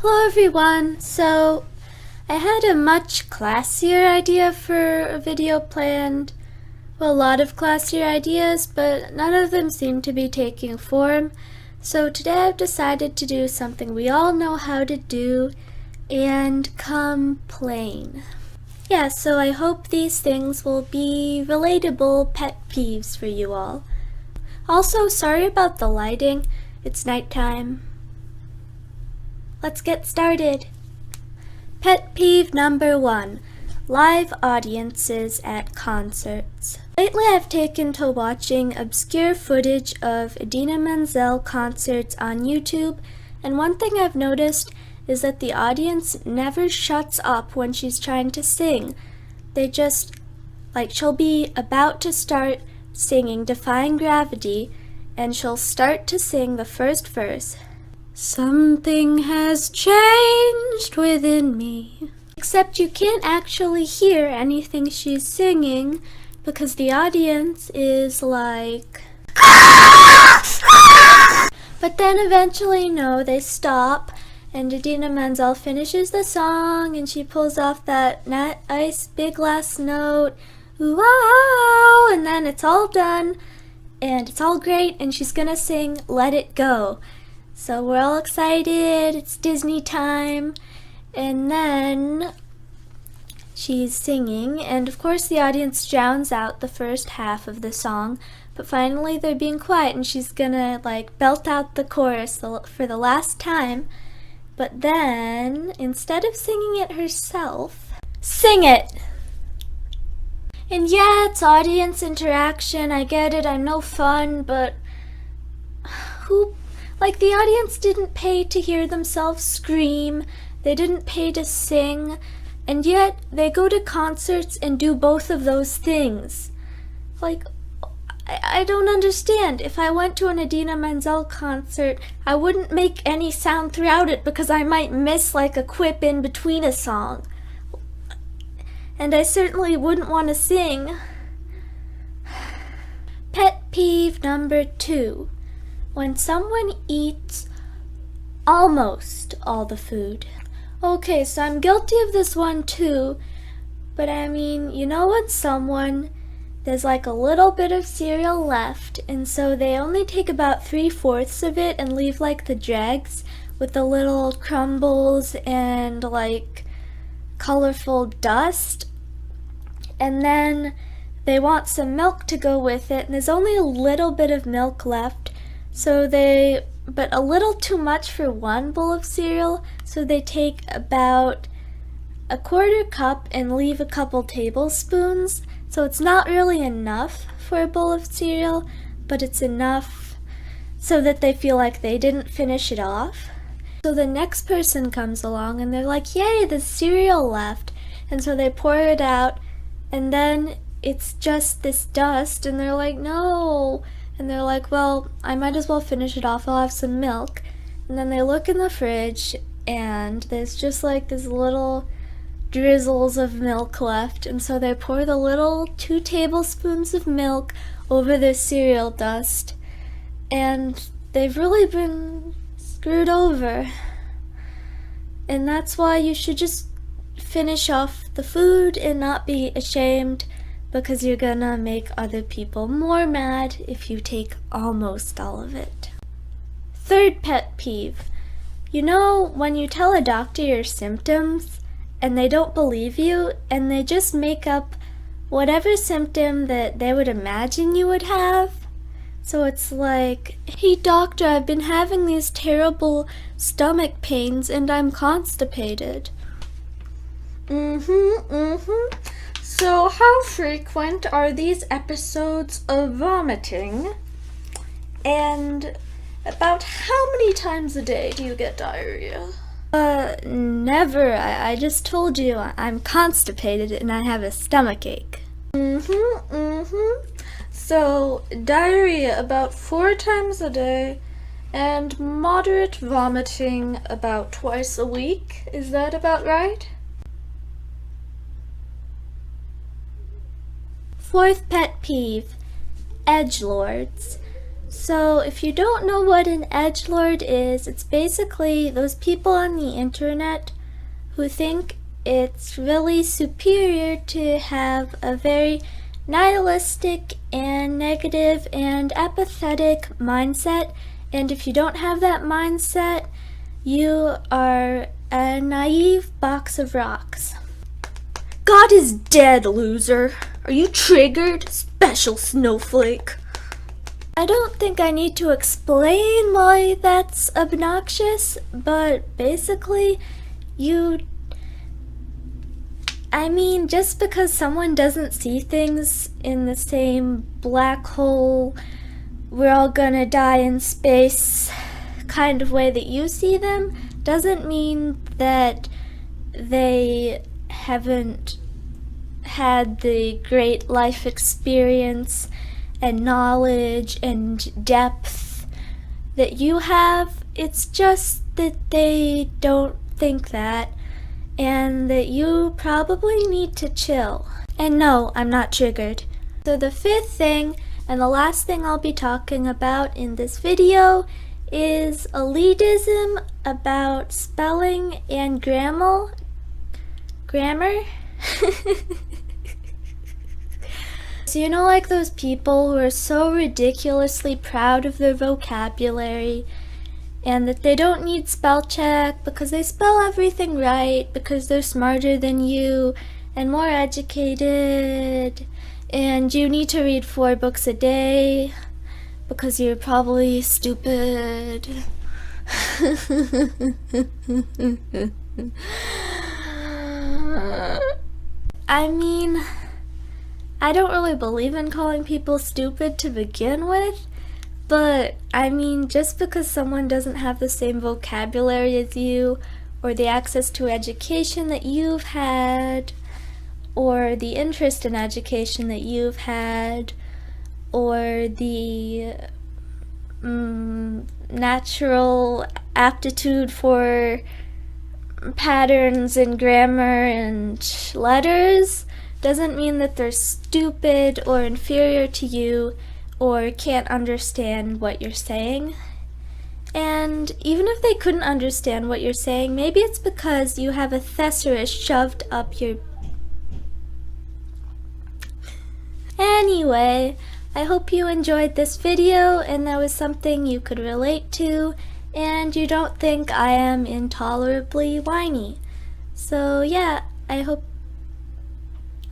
Hello everyone! So, I had a much classier idea for a video planned. Well, a lot of classier ideas, but none of them seem to be taking form. So today I've decided to do something we all know how to do and complain. Yeah, so I hope these things will be relatable pet peeves for you all. Also, sorry about the lighting. It's nighttime. Let's get started. Pet peeve number 1. Live audiences at concerts. Lately I've taken to watching obscure footage of Idina Menzel concerts on YouTube, and one thing I've noticed is that the audience never shuts up when she's trying to sing. They just, she'll be about to start singing Defying Gravity, and she'll start to sing the first verse. Something has changed within me. Except you can't actually hear anything she's singing because the audience is like... But then eventually, no, they stop and Idina Menzel finishes the song and she pulls off that nice big last note. Wow! And then it's all done and it's all great and she's gonna sing Let It Go. So we're all excited, it's Disney time, and then she's singing, and of course the audience drowns out the first half of the song, but finally they're being quiet and she's gonna belt out the chorus for the last time, but then instead of singing it herself, sing it! And yeah, it's audience interaction, I get it, I'm no fun, but the audience didn't pay to hear themselves scream, they didn't pay to sing, and yet they go to concerts and do both of those things. I don't understand. If I went to an Idina Menzel concert, I wouldn't make any sound throughout it because I might miss a quip in between a song. And I certainly wouldn't want to sing. Pet peeve number 2. When someone eats almost all the food. Okay, so I'm guilty of this one too, but I mean, you know when there's a little bit of cereal left, and so they only take about 3/4 of it and leave the dregs with the little crumbles and colorful dust, and then they want some milk to go with it, and there's only a little bit of milk left. But a little too much for one bowl of cereal, so they take about a 1/4 cup and leave a couple tablespoons. So it's not really enough for a bowl of cereal, but it's enough so that they feel like they didn't finish it off. So the next person comes along and they're like, yay, there's cereal left. And so they pour it out, and then it's just this dust, and they're like, no. And they're like, well, I might as well finish it off, I'll have some milk. And then they look in the fridge, and there's just these little drizzles of milk left. And so they pour the little 2 tablespoons of milk over their cereal dust. And they've really been screwed over. And that's why you should just finish off the food and not be ashamed, because you're gonna make other people more mad if you take almost all of it. Third pet peeve. You know when you tell a doctor your symptoms and they don't believe you and they just make up whatever symptom that they would imagine you would have? So it's hey doctor, I've been having these terrible stomach pains and I'm constipated. So how frequent are these episodes of vomiting? And about how many times a day do you get diarrhea? Never. I just told you I'm constipated and I have a stomach ache. So diarrhea about 4 times a day and moderate vomiting about twice a week. Is that about right? Fourth pet peeve, edgelords. So if you don't know what an edgelord is, it's basically those people on the internet who think it's really superior to have a very nihilistic and negative and apathetic mindset, and if you don't have that mindset, you are a naive box of rocks. God is dead, loser. Are you triggered, special snowflake? I don't think I need to explain why that's obnoxious, but basically, just because someone doesn't see things in the same black hole, we're all gonna die in space kind of way that you see them, doesn't mean that they haven't had the great life experience and knowledge and depth that you have. It's just that they don't think that, and that you probably need to chill. And no, I'm not triggered. So the fifth thing, and the last thing I'll be talking about in this video, is elitism about spelling and grammar. So you know, like those people who are so ridiculously proud of their vocabulary and that they don't need spell check because they spell everything right because they're smarter than you and more educated, and you need to read 4 books a day because you're probably stupid. I don't really believe in calling people stupid to begin with, but just because someone doesn't have the same vocabulary as you, or the access to education that you've had, or the interest in education that you've had, or the natural aptitude for patterns in grammar and letters, doesn't mean that they're stupid or inferior to you or can't understand what you're saying. And even if they couldn't understand what you're saying, maybe it's because you have a thesaurus shoved up your... Anyway, I hope you enjoyed this video and that was something you could relate to, and you don't think I am intolerably whiny. So yeah, I hope...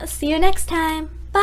I'll see you next time. Bye!